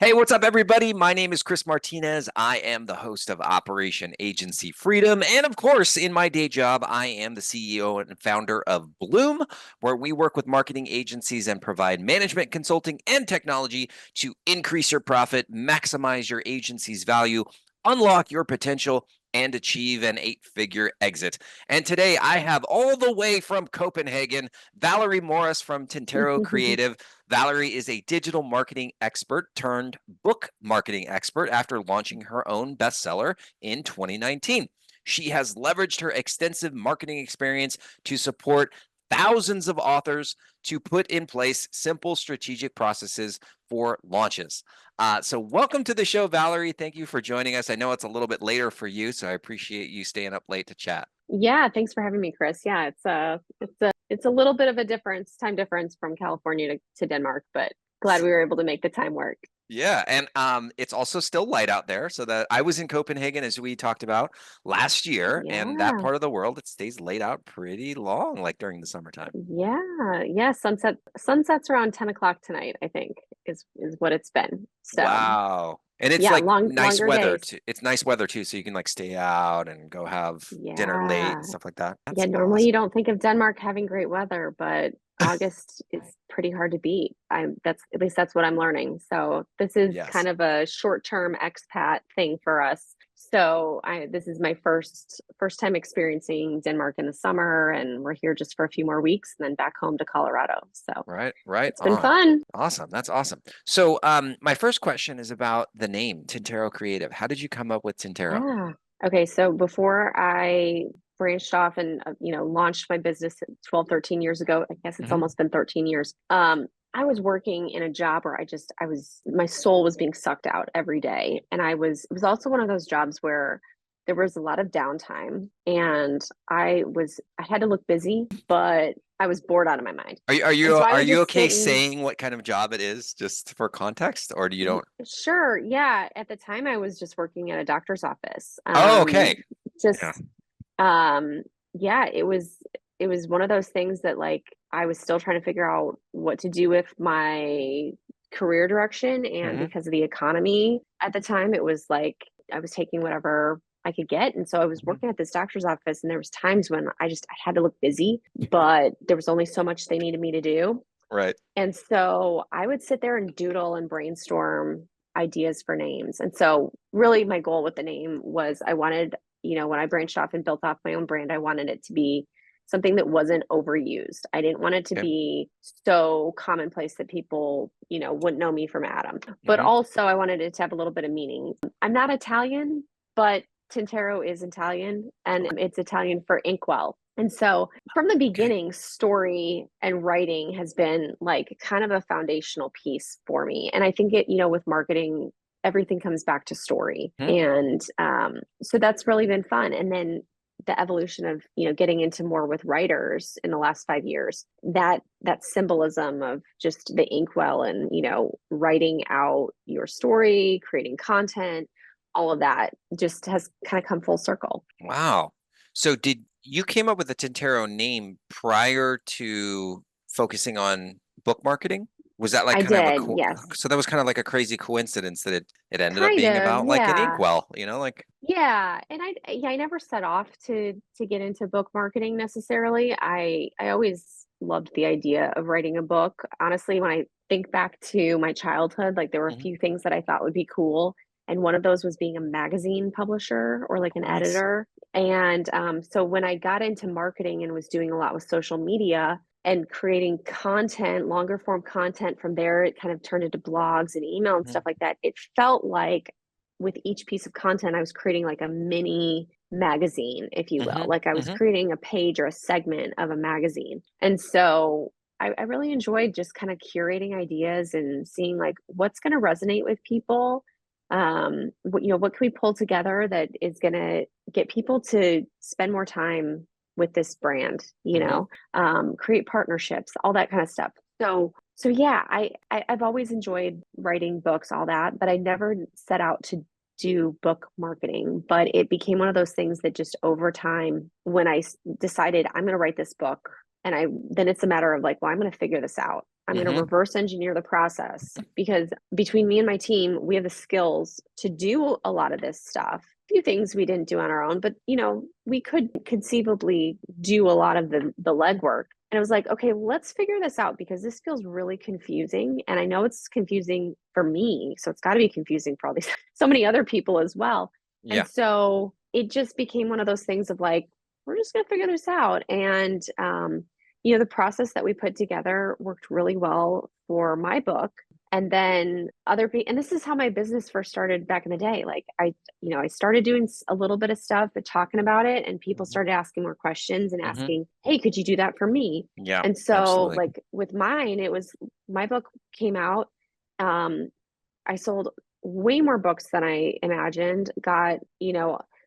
Hey, what's up, everybody? My name is Chris Martinez. I am the host of Operation Agency Freedom. And of course, in my day job, I am the CEO and founder of Bloom, where we work with marketing agencies and provide management consulting and technology to increase your profit, maximize your agency's value, unlock your potential, and achieve an eight-figure exit. And today I have all the way from Copenhagen, Valerie Morris from Tintero Creative. Valerie is a digital marketing expert turned book marketing expert after launching her own bestseller in 2019. She has leveraged her extensive marketing experience to support thousands of authors to put in place simple strategic processes for launches. So welcome to the show, Valerie. Thank you for joining us. I know it's a little bit later for you, so I appreciate you staying up late to chat. Yeah, thanks for having me, Chris. Yeah, it's a little bit of a time difference from California to Denmark, but glad we were able to make the time work. Yeah, and it's also still light out there. So that I was in Copenhagen, as we talked about last year, and that Yeah, part of the world, it stays laid out pretty long, like during the summertime. yeah. Sunsets around 10 o'clock tonight, I think, is what it's been. So Wow. And it's yeah, like nice longer weather days. too. It's nice weather too, so you can like stay out and go have dinner late and Yeah. stuff like that. Yeah, That's normally you awesome. don't think of Denmark having great weather, but August is pretty hard to beat. At least that's what I'm learning. So this is Yes. kind of a short-term expat thing for us. So this is my first time experiencing Denmark in the summer, and we're here just for a few more weeks and then back home to Colorado. So Right it's been on. fun. Awesome. That's awesome. So, my first question is about the name Tintero Creative. How did you come up with Tintero? Yeah. Okay, so before I branched off and launched my business 12, 13 years ago, I guess it's Hmm. almost been 13 years. I was working in a job where my soul was being sucked out every day. And it was also one of those jobs where there was a lot of downtime and I had to look busy, but I was bored out of my mind. Are you are And you so I are would you just okay sit and saying what kind of job it is, just for context, or do you don't? sure, yeah. At the time I was just working at a doctor's office. Oh, okay. Yeah. Just um yeah, it was one of those things that like I was still trying to figure out what to do with my career direction, and Hmm. because of the economy at the time it was like I was taking whatever I could get. And so I was Hmm. working at this doctor's office and there was times when I had to look busy, but there was only so much they needed me to do. Right. And so I would sit there and doodle and brainstorm ideas for names. And so, really, my goal with the name was I wanted, when I branched off and built off my own brand, I wanted it to be something that wasn't overused. I didn't want it to Okay. be so commonplace that people, wouldn't know me from Adam. But Hmm. also, I wanted it to have a little bit of meaning. I'm not Italian, but Tintero is Italian and Okay. it's Italian for inkwell. And so from the Okay. beginning, story and writing has been like kind of a foundational piece for me. And I think with marketing, everything comes back to story. Hmm. And so that's really been fun. And then the evolution of, getting into more with writers in the last 5 years, that symbolism of just the inkwell and, writing out your story, creating content, all of that just has kind of come full circle. Wow. So did you came up with the Tintero name prior to focusing on book marketing? Was that like I kind of a did, yes. so that was kind of like a crazy coincidence that it ended up Kind being of, about like an yeah. inkwell, like Yeah, and I never set off to get into book marketing necessarily. I always loved the idea of writing a book. Honestly, when I think back to my childhood, like there were a Mhm. few things that I thought would be cool, and one of those was being a magazine publisher or like Oh, an nice. editor. And so when I got into marketing and was doing a lot with social media and creating content, longer form content from there, it kind of turned into blogs and email and Mhm. stuff like that. It felt like with each piece of content, I was creating like a mini magazine, if you will. Mhm. Like I was Mhm. creating a page or a segment of a magazine. And so I really enjoyed just kind of curating ideas and seeing like what's going to resonate with people. What can we pull together that is going to get people to spend more time with this brand, Mhm. create partnerships, all that kind of stuff. So yeah, I've always enjoyed writing books, all that, but I never set out to do book marketing. But it became one of those things that just over time, when decided I'm going to write this book, and then it's a matter of like, well, I'm going to figure this out. I'm going to Mm-hmm. reverse engineer the process, because between me and my team, we have the skills to do a lot of this stuff. A few things we didn't do on our own, but we could conceivably do a lot of the legwork. And I was like, okay, let's figure this out, because this feels really confusing. And I know it's confusing for me, so it's got to be confusing for all these so many other people as well. And Yeah. so it just became one of those things of like, we're just going to figure this out. And the process that we put together worked really well for my book. And then other people, and this is how my business first started back in the day. Like I started doing a little bit of stuff, but talking about it, and people Mm-hmm. started asking more questions and Mm-hmm. asking, hey, could you do that for me? Yeah, And so absolutely. like with mine, it was, my book came out. I sold way more books than I imagined.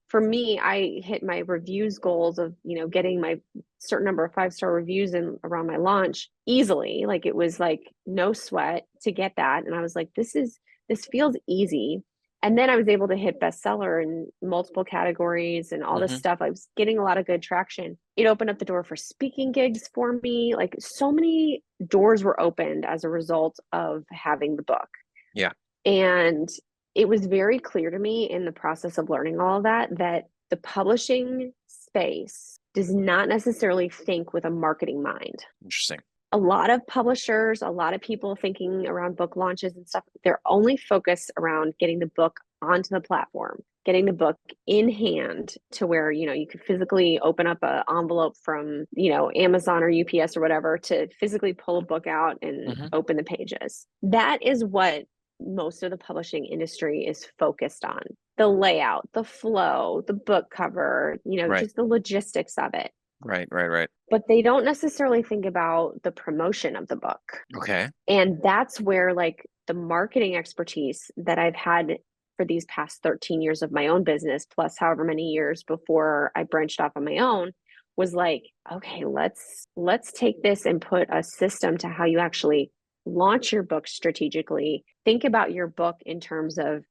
For me, I hit my reviews goals of, getting my certain number of 5-star reviews in around my launch easily. Like it was like no sweat to get that. And I was like, this feels easy. And then I was able to hit bestseller in multiple categories and all this Mm-hmm. stuff. I was getting a lot of good traction. It opened up the door for speaking gigs for me. Like so many doors were opened as a result of having the book. Yeah. And it was very clear to me in the process of learning all of that, that the publishing space does not necessarily think with a marketing mind. Interesting. A lot of publishers, a lot of people thinking around book launches and stuff, they're only focused around getting the book onto the platform, getting the book in hand to where, you could physically open up an envelope from, Amazon or UPS or whatever to physically pull a book out and Mm-hmm. open the pages. That is what most of the publishing industry is focused on: the layout, the flow, the book cover, Right. just the logistics of it. Right. Right. Right. But they don't necessarily think about the promotion of the book. Okay. And that's where like the marketing expertise that I've had for these past 13 years of my own business, plus however many years before I branched off on my own, was like, okay, let's take this and put a system to how you actually launch your book strategically. Think about your book in terms of,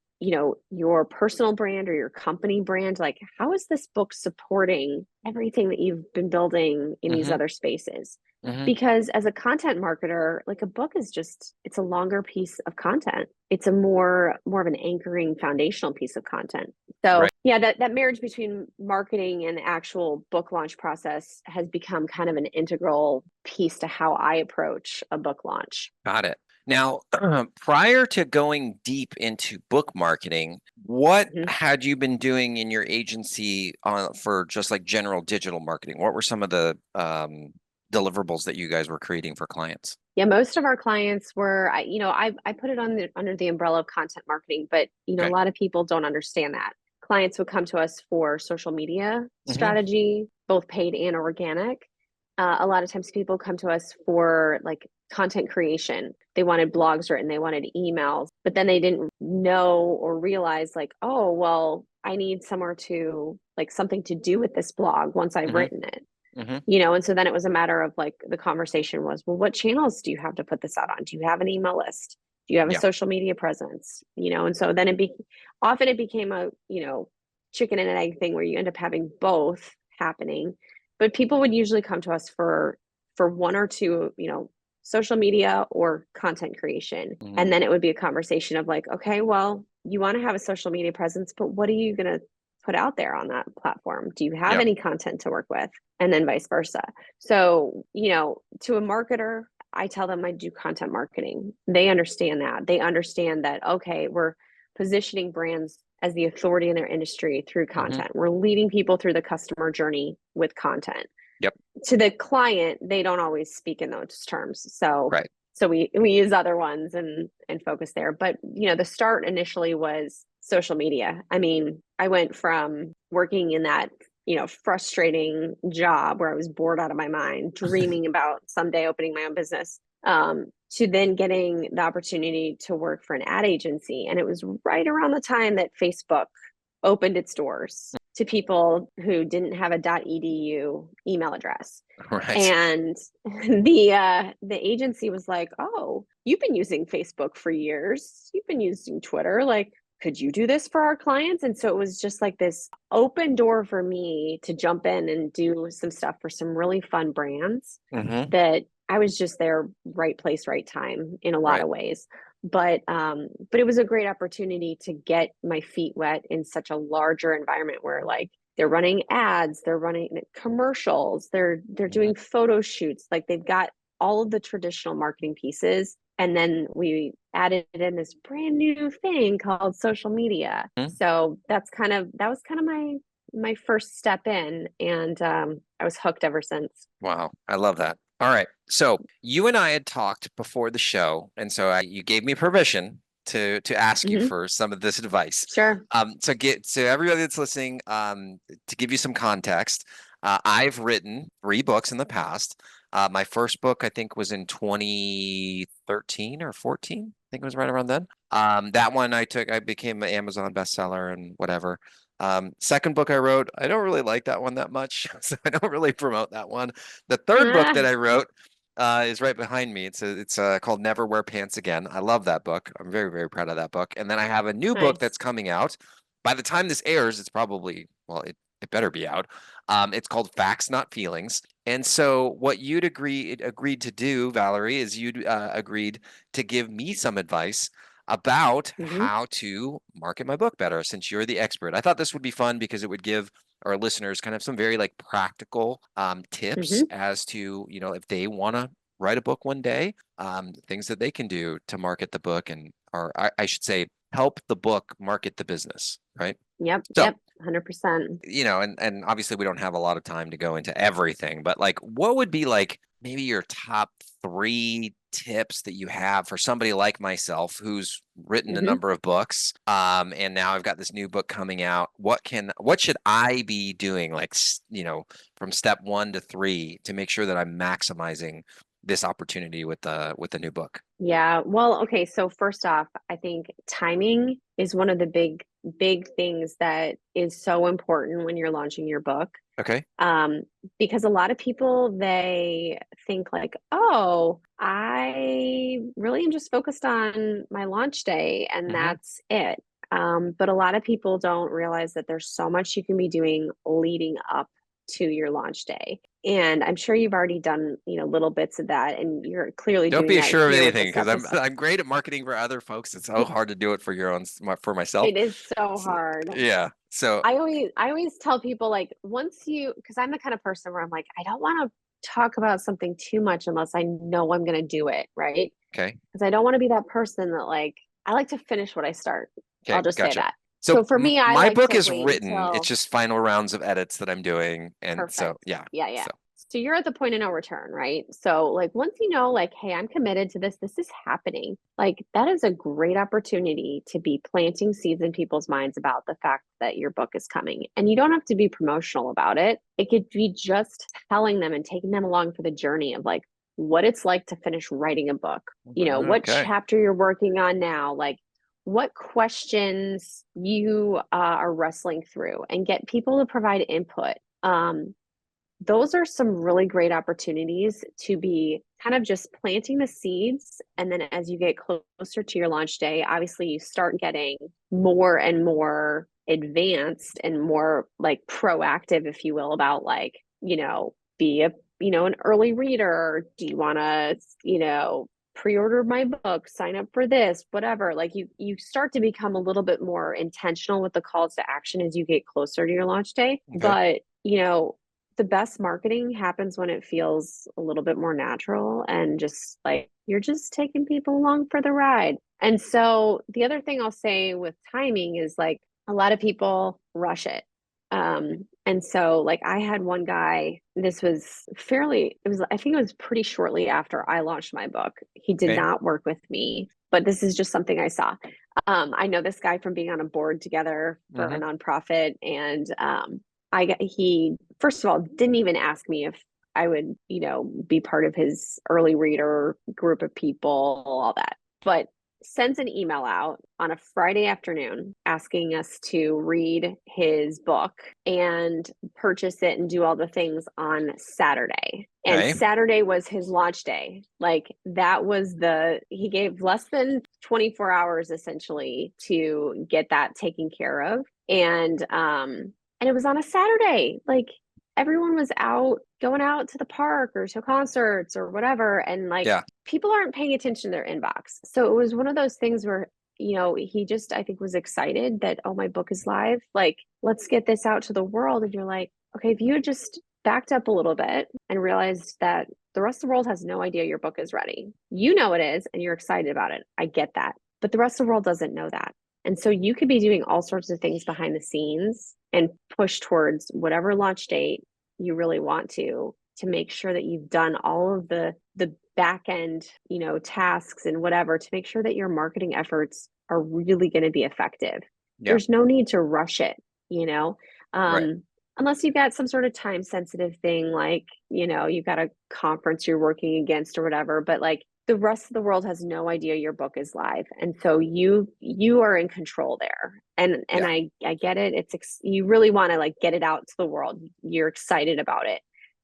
your personal brand or your company brand. Like, how is this book supporting everything that you've been building in these Mm-hmm. other spaces? Mm-hmm. Because as a content marketer, like a book is just, it's a longer piece of content. It's a more of an anchoring foundational piece of content. So Right. yeah, that marriage between marketing and the actual book launch process has become kind of an integral piece to how I approach a book launch. Got it. Now, prior to going deep into book marketing, what Mhm. had you been doing in your agency for just like general digital marketing? What were some of the deliverables that you guys were creating for clients? Yeah, most of our clients were, I put it under the umbrella of content marketing, but a Okay. lot of people don't understand that. Clients would come to us for social media Mm-hmm. strategy, both paid and organic. A lot of times people come to us for like content creation. They wanted blogs written, they wanted emails, but then they didn't know or realize like, oh, well, I need somewhere to like something to do with this blog once I've Mm-hmm. written it. Mm-hmm. And so then it was a matter of like the conversation was, well, what channels do you have to put this out on? Do you have an email list? Do you have a Yeah. social media presence? And so then often it became a, chicken and an egg thing where you end up having both happening. But people would usually come to us for one or two, social media or content creation. Mm-hmm. And then it would be a conversation of like, okay, well, you want to have a social media presence, but what are you going to put out there on that platform? Do you have Yeah. any content to work with? And then vice versa. So, to a marketer, I tell them I do content marketing. They understand that. They understand that, okay, we're positioning brands as the authority in their industry through Mm-hmm. content. We're leading people through the customer journey with content. Yep. To the client, they don't always speak in those terms. So Right. we use other ones and focus there. But the start initially was social media. I mean, I went from working in that frustrating job where I was bored out of my mind, dreaming about someday opening my own business, to then getting the opportunity to work for an ad agency. And it was right around the time that Facebook opened its doors to people who didn't have a .edu email address. Right. And the agency was like, "Oh, you've been using Facebook for years. You've been using Twitter. Like, could you do this for our clients?" And so it was just like this open door for me to jump in and do some stuff for some really fun brands Mm-hmm. that I was just there, right place, right time in a lot Right. of ways. But it was a great opportunity to get my feet wet in such a larger environment where like they're running ads, they're running commercials, they're Mhm. doing photo shoots, like they've got all of the traditional marketing pieces. And then we added in this brand new thing called social media. Mhm. So that was kind of my first step in, and I was hooked ever since. Wow, I love that. All right. So you and I had talked before the show, and so you gave me permission to ask you Hmm. for some of this advice. Sure. So get to everybody that's listening, to give you some context, I've written 3 books in the past. My first book, I think, was in 2013 or 14. I think it was right around then. That one I became an Amazon bestseller and whatever. Second book I wrote, I don't really like that one that much, so I don't really promote that one. The third book that Ah, I wrote is right behind me. It's called Never Wear Pants Again. I love that book. I'm very, very proud of that book. And then I have a new book nice. that's coming out. By the time this airs, it's probably, well, it better be out. It's called Facts Not Feelings. And so what you'd agreed to do, Valerie, is you'd agreed to give me some advice about Hmm. how to market my book better since you're the expert. I thought this would be fun because it would give our listeners kind of some very like practical tips Hmm. as to, if they want to write a book one day, things that they can do to market the book and, or I should say, help the book market the business, right? Yep, So, yep, 100%. and obviously we don't have a lot of time to go into everything, but like what would be like maybe your top 3 tips that you have for somebody like myself who's written a Hmm. number of books, and now I've got this new book coming out. What should I be doing like, from step 1 to 3 to make sure that I'm maximizing this opportunity with the new book? Yeah. Well, okay. So first off, I think timing is one of the big things that is so important when you're launching your book. Okay. Um, because a lot of people, they think like, oh, I really am just focused on my launch day and Hmm. that's it. But a lot of people don't realize that there's so much you can be doing leading up to your launch day. And I'm sure you've already done, little bits of that, and you're clearly Don't doing be that assured of here with anything this because I'm episode. I'm great at marketing for other folks. It's so hard to do it for for myself. It is so So, hard. yeah. So, I always tell people like once you because I'm the kind of person where I'm like, I don't want to talk about something too much unless I know I'm gonna do it, right? okay. Because I don't want to be that person that like I like to finish what I start. I'll Okay, just say gotcha. that. So So for me, I my like book to is wait written. It's until just final rounds of edits that I'm doing. And so, perfect. yeah. Yeah, yeah. So, So you're at the point of no return, right? So like once you know like, hey, I'm committed to this, this is happening. Like that is a great opportunity to be planting seeds in people's minds about the fact that your book is coming. And you don't have to be promotional about it. It could be just telling them and taking them along for the journey of like what it's like to finish writing a book. What okay. chapter you're working on now, like what questions you are wrestling through and get people to provide input. Those are some really great opportunities to be kind of just planting the seeds. And then as you get closer to your launch day, obviously you start getting more and more advanced and more like proactive, if you will, about like, be an early reader. Do you want to, pre-order my book, sign up for this, whatever. Like you start to become a little bit more intentional with the calls to action as you get closer to your launch day. Okay. But, the best marketing happens when it feels a little bit more natural and just like you're just taking people along for the ride. And so the other thing I'll say with timing is like a lot of people rush it. And so like I had one guy, I think it was pretty shortly after I launched my book. He did Okay. not work with me, but this is just something I saw. I know this guy from being on a board together for a Hmm. nonprofit, and he first of all didn't even ask me if I would, be part of his early reader group of people, all that. But sends an email out on a Friday afternoon asking us to read his book and purchase it and do all the things on Saturday. And Okay. Saturday was his launch day. Like that was he gave less than 24 hours essentially to get that taken care of. And it was on a Saturday. Like everyone was out going out to the park or to concerts or whatever. And like Yeah. people aren't paying attention to their inbox. So it was one of those things where, he just, I think, was excited that, oh, my book is live. Like, let's get this out to the world. And you're like, okay, if you had just backed up a little bit and realized that the rest of the world has no idea your book is ready. You know it is, and you're excited about it. I get that. But the rest of the world doesn't know that. And so you could be doing all sorts of things behind the scenes and push towards whatever launch date you really want to make sure that you've done all of the back end, tasks and whatever to make sure that your marketing efforts are really going to be effective. Yeah. There's no need to rush it, you know. Right. Unless you've got some sort of time sensitive thing like, you've got a conference you're working against or whatever, but like the rest of the world has no idea your book is live. And so you are in control there. And Yeah. I get it. You really want to like get it out to the world. You're excited about it.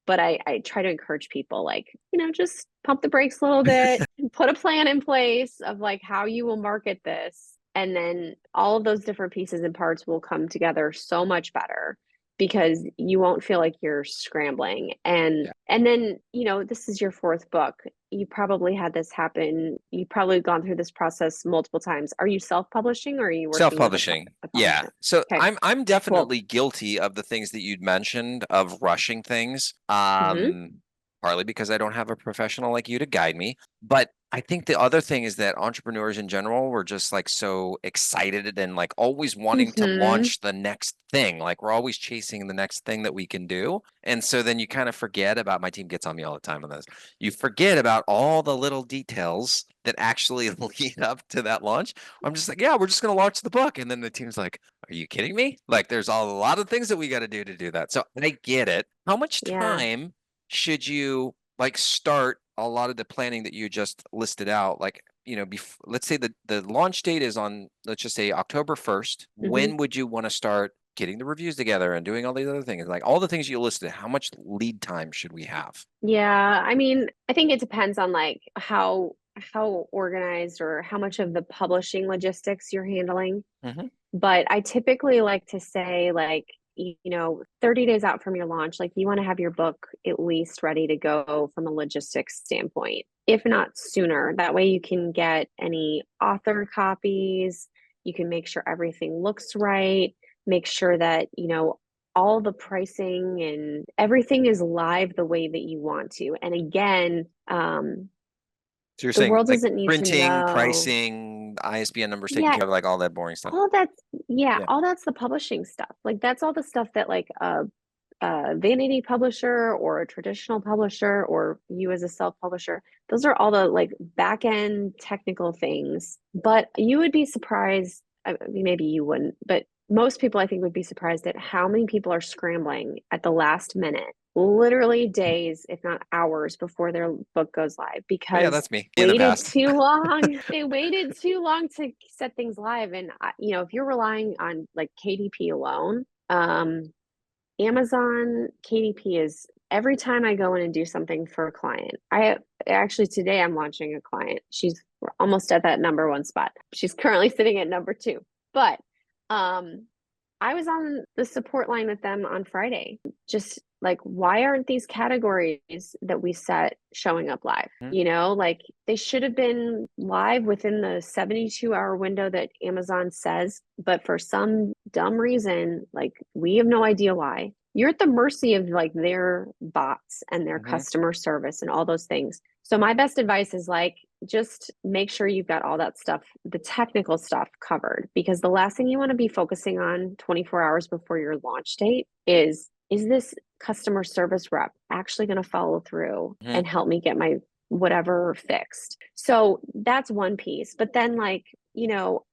But I try to encourage people like, just pump the brakes a little bit, put a plan in place of like how you will market this. And then all of those different pieces and parts will come together so much better because you won't feel like you're scrambling. And Yeah. and then, this is your fourth book. You probably had this happen. You've probably gone through this process multiple times. Are you self-publishing or are you working with Self-publishing. a Yeah. publisher? So Okay, I'm cool. definitely guilty of the things that you'd mentioned of rushing things. Mm-hmm. Partly because I don't have a professional like you to guide me. But I think the other thing is that entrepreneurs in general were just like so excited and like always wanting to Mm-hmm. launch the next thing. Like we're always chasing the next thing that we can do. And so then you kind of forget about, my team gets on me all the time on this. You forget about all the little details that actually lead up to that launch. I'm just like, yeah, we're just going to launch the book. And then the team's like, are you kidding me? Like there's a lot of things that we got to do that. So I get it. How much Yeah. time should you like start a lot of the planning that you just listed out? Like, let's say the launch date is on, let's just say October 1st. Mm-hmm. When would you want to start getting the reviews together and doing all these other things? Like all the things you listed, how much lead time should we have? Yeah, I mean, I think it depends on like how organized or how much of the publishing logistics you're handling. Hmm. But I typically like to say like, 30 days out from your launch, like you want to have your book at least ready to go from a logistics standpoint, if not sooner. That way you can get any author copies, you can make sure everything looks right, make sure that, all the pricing and everything is live the way that you want to. And again, So you're the saying world like doesn't need to printing, know. pricing, ISBN numbers, taking Yeah, care of like all that boring stuff. all that's yeah, Yeah. all that's the publishing stuff. Like that's all the stuff that like a vanity publisher or a traditional publisher or you as a self-publisher, those are all the like back end technical things. But you would be surprised, I mean, maybe you wouldn't, but most people I think would be surprised at how many people are scrambling at the last minute, literally days, if not hours before their book goes live Oh, yeah, because that's me in the waited past. too long. They waited too long to set things live. And if you're relying on like KDP alone, Amazon KDP is every time I go in and do something for a client. I actually today I'm launching a client. She's almost at that number one spot. She's currently sitting at number two. But um I was on the support line with them on Friday. Just like, why aren't these categories that we set showing up live? Mhm. Like they should have been live within the 72-hour window that Amazon says, but for some dumb reason, like we have no idea why. You're at the mercy of like their bots and their Mhm. customer service and all those things. So my best advice is like just make sure you've got all that stuff, the technical stuff covered, because the last thing you want to be focusing on 24 hours before your launch date is this customer service rep actually going to follow through Mhm. and help me get my whatever fixed? So that's one piece. But then like,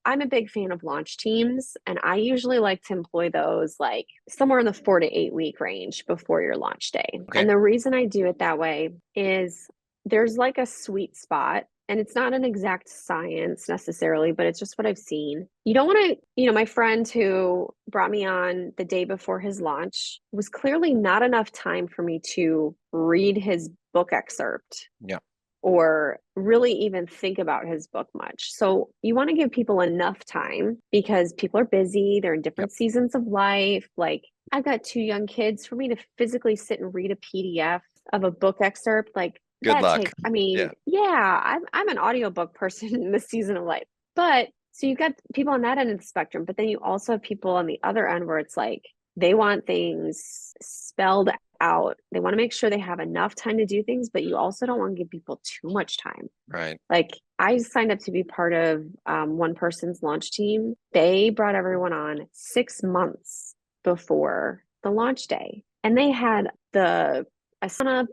I'm a big fan of launch teams and I usually like to employ those like somewhere in the 4 to 8 week range before your launch day. Okay. And the reason I do it that way is there's like a sweet spot and it's not an exact science necessarily, but it's just what I've seen. You don't want to, my friend who brought me on the day before his launch was clearly not enough time for me to read his book excerpt Yeah. or really even think about his book much. So you want to give people enough time because people are busy, they're in Yep. different seasons of life. Like I've got two young kids. For me to physically sit and read a PDF of a book excerpt, like Good that luck. take, I mean, Yeah. yeah, I'm an audiobook person in this season of life. But so you've got people on that end of the spectrum, but then you also have people on the other end where it's like they want things spelled out. They want to make sure they have enough time to do things, but you also don't want to give people too much time. Right. Like I signed up to be part of one person's launch team. They brought everyone on 6 months before the launch day. And they had the Asana,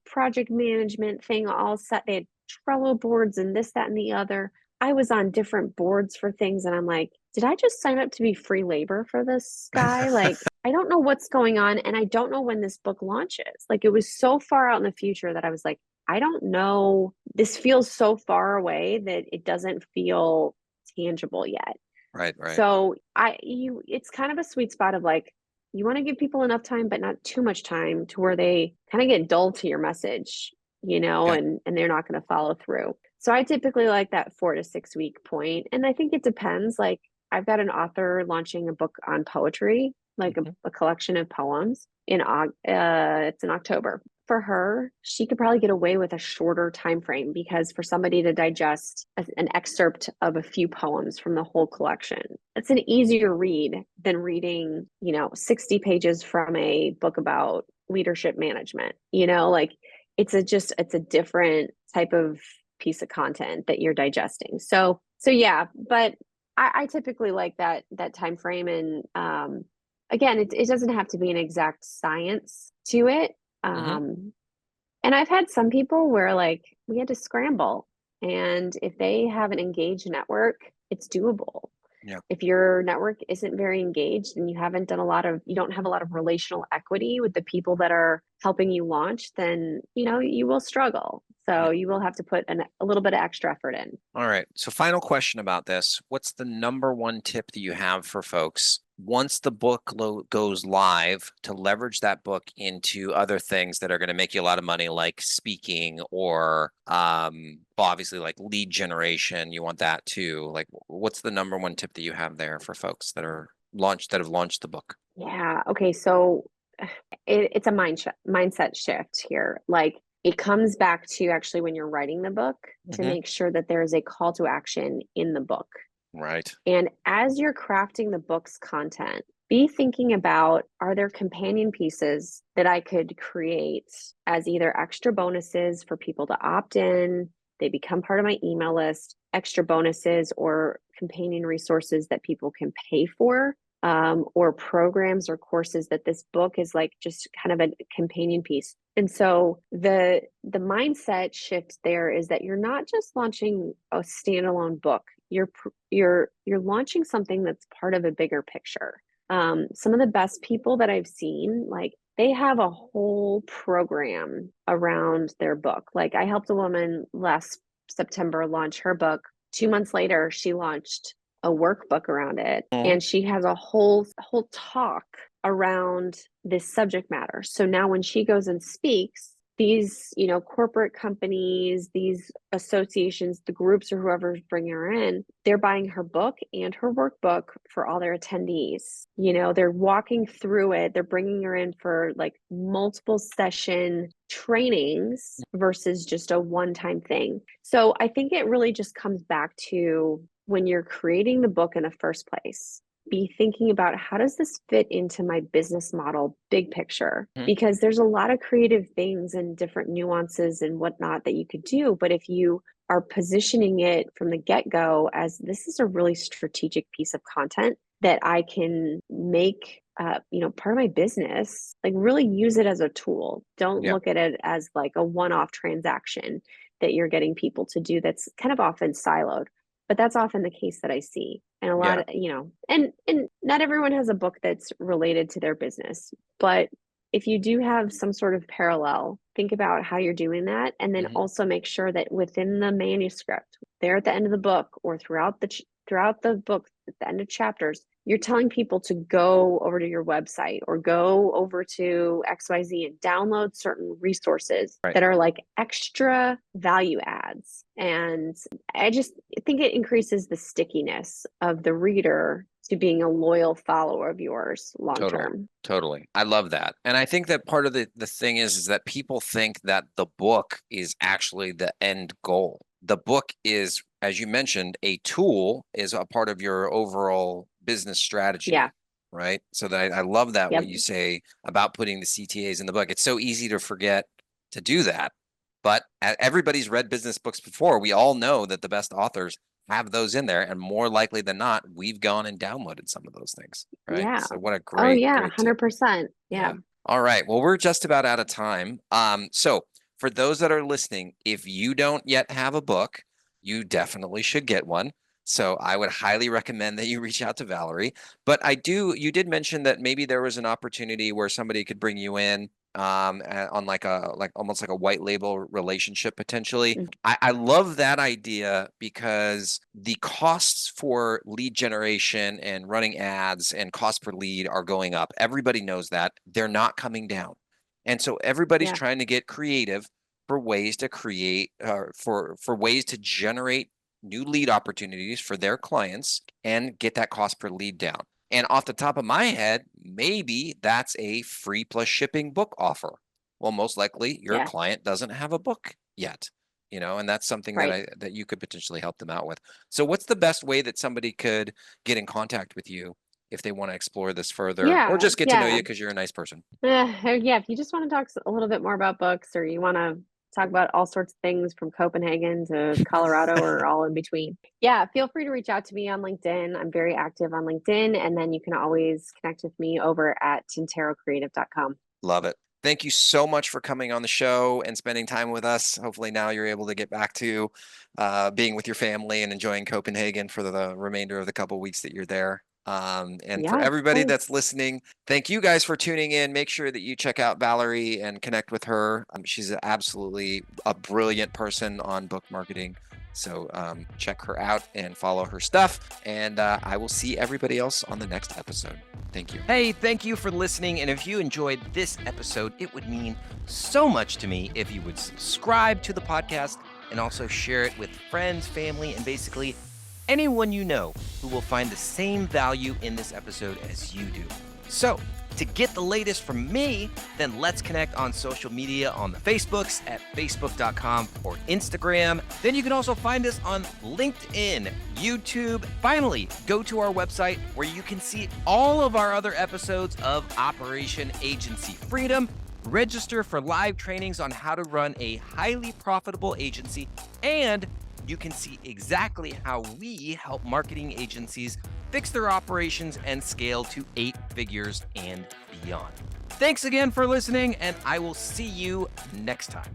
project management thing all set. They had Trello boards and this, that, and the other. I was on different boards for things, and I'm like, did I just sign up to be free labor for this guy? Like, I don't know what's going on, and I don't know when this book launches. Like, it was so far out in the future that I was like, I don't know. This feels so far away that it doesn't feel tangible yet. Right, right. So it's kind of a sweet spot of like, you want to give people enough time, but not too much time to where they kind of get dull to your message, Yeah. and they're not going to follow through. So I typically like that 4 to 6 week point. And I think it depends. Like I've got an author launching a book on poetry, like Mhm. a collection of poems it's in October. For her, she could probably get away with a shorter time frame because for somebody to digest an excerpt of a few poems from the whole collection, it's an easier read than reading, 60 pages from a book about leadership management. Like it's a different type of piece of content that you're digesting. So yeah, but I typically like that time frame. And again, it doesn't have to be an exact science to it. Mhm. um, and I've had some people where like we had to scramble, and if they have an engaged network, it's doable. Yeah. If your network isn't very engaged and you don't have a lot of relational equity with the people that are helping you launch, then you will struggle. Yeah. So you will have to put a little bit of extra effort in. All right. So, final question about this. What's the number one tip that you have for folks once the book goes live to leverage that book into other things that are going to make you a lot of money, like speaking or obviously like lead generation? You want that too. Like, what's the number one tip that you have there for folks that have launched the book? Yeah. Okay. So it's a mindset shift here. Like it comes back to actually when you're writing the book to Hmm. make sure that there is a call to action in the book. Right. And as you're crafting the book's content, be thinking about, are there companion pieces that I could create as either extra bonuses for people to opt in, they become part of my email list, extra bonuses or companion resources that people can pay for, or programs or courses that this book is like just kind of a companion piece. And so the mindset shift there is that you're not just launching a standalone book. You're launching something that's part of a bigger picture. Some of the best people that I've seen, like they have a whole program around their book. Like I helped a woman last September launch her book. 2 months later, she launched a workbook around it, Mhm. and she has a whole talk around this subject matter. So now when she goes and speaks, these corporate companies, these associations, the groups or whoever's bringing her in, they're buying her book and her workbook for all their attendees. They're walking through it, they're bringing her in for like multiple session trainings versus just a one-time thing. So I think it really just comes back to when you're creating the book in the first place, be thinking about how does this fit into my business model, big picture? Mhm. Because there's a lot of creative things and different nuances and whatnot that you could do. But if you are positioning it from the get go as this is a really strategic piece of content that I can make, part of my business, like really use it as a tool. Don't Yeah. look at it as like a one off transaction that you're getting people to do that's kind of often siloed. But that's often the case that I see. And a lot Yeah. of, and not everyone has a book that's related to their business. But if you do have some sort of parallel, think about how you're doing that. And then Hmm. also make sure that within the manuscript, there at the end of the book or throughout the book, at the end of chapters, you're telling people to go over to your website or go over to XYZ and download certain resources Right. that are like extra value adds. And I just think it increases the stickiness of the reader to being a loyal follower of yours long term. Totally. I love that. And I think that part of the thing is that people think that the book is actually the end goal. The book is, as you mentioned, a tool, is a part of your overall business strategy. Yeah. Right. So that I love that Yep. what you say about putting the CTAs in the book. It's so easy to forget to do that. But everybody's read business books before. We all know that the best authors have those in there, and more likely than not, we've gone and downloaded some of those things. Right. Yeah. So what a Oh great, yeah, great tip. 100%. Yeah. All right. Well, we're just about out of time. So for those that are listening, if you don't yet have a book, you definitely should get one. So I would highly recommend that you reach out to Valerie. But you did mention that maybe there was an opportunity where somebody could bring you in on like almost like a white label relationship potentially. Mm. I love that idea because the costs for lead generation and running ads and cost per lead are going up. Everybody knows that. They're not coming down. And so everybody's Yeah. trying to get creative for ways to create for ways to generate new lead opportunities for their clients and get that cost per lead down. And off the top of my head, maybe that's a free plus shipping book offer. Well, most likely your Yeah. client doesn't have a book yet, and that's something Right. that you could potentially help them out with. So what's the best way that somebody could get in contact with you if they want to explore this further or Yeah. just get to know you Yeah. because you're a nice person? Yeah. If you just want to talk a little bit more about books, or you want to talk about all sorts of things from Copenhagen to Colorado or all in between, yeah, feel free to reach out to me on LinkedIn. I'm very active on LinkedIn. And then you can always connect with me over at tinterocreative.com. Love it. Thank you so much for coming on the show and spending time with us. Hopefully now you're able to get back to being with your family and enjoying Copenhagen for the remainder of the couple weeks that you're there. And for Yeah. everybody Thanks. that's listening, thank you guys for tuning in. Make sure that you check out Valerie and connect with her. She's absolutely a brilliant person on book marketing. So check her out and follow her stuff. And I will see everybody else on the next episode. Thank you. Hey, thank you for listening. And if you enjoyed this episode, it would mean so much to me if you would subscribe to the podcast and also share it with friends, family, and basically anyone you know who will find the same value in this episode as you do. So, to get the latest from me, then let's connect on social media on the Facebooks at facebook.com or Instagram. Then you can also find us on LinkedIn, YouTube. Finally, go to our website where you can see all of our other episodes of Operation Agency Freedom. Register for live trainings on how to run a highly profitable agency, and you can see exactly how we help marketing agencies fix their operations and scale to 8 figures and beyond. Thanks again for listening, and I will see you next time.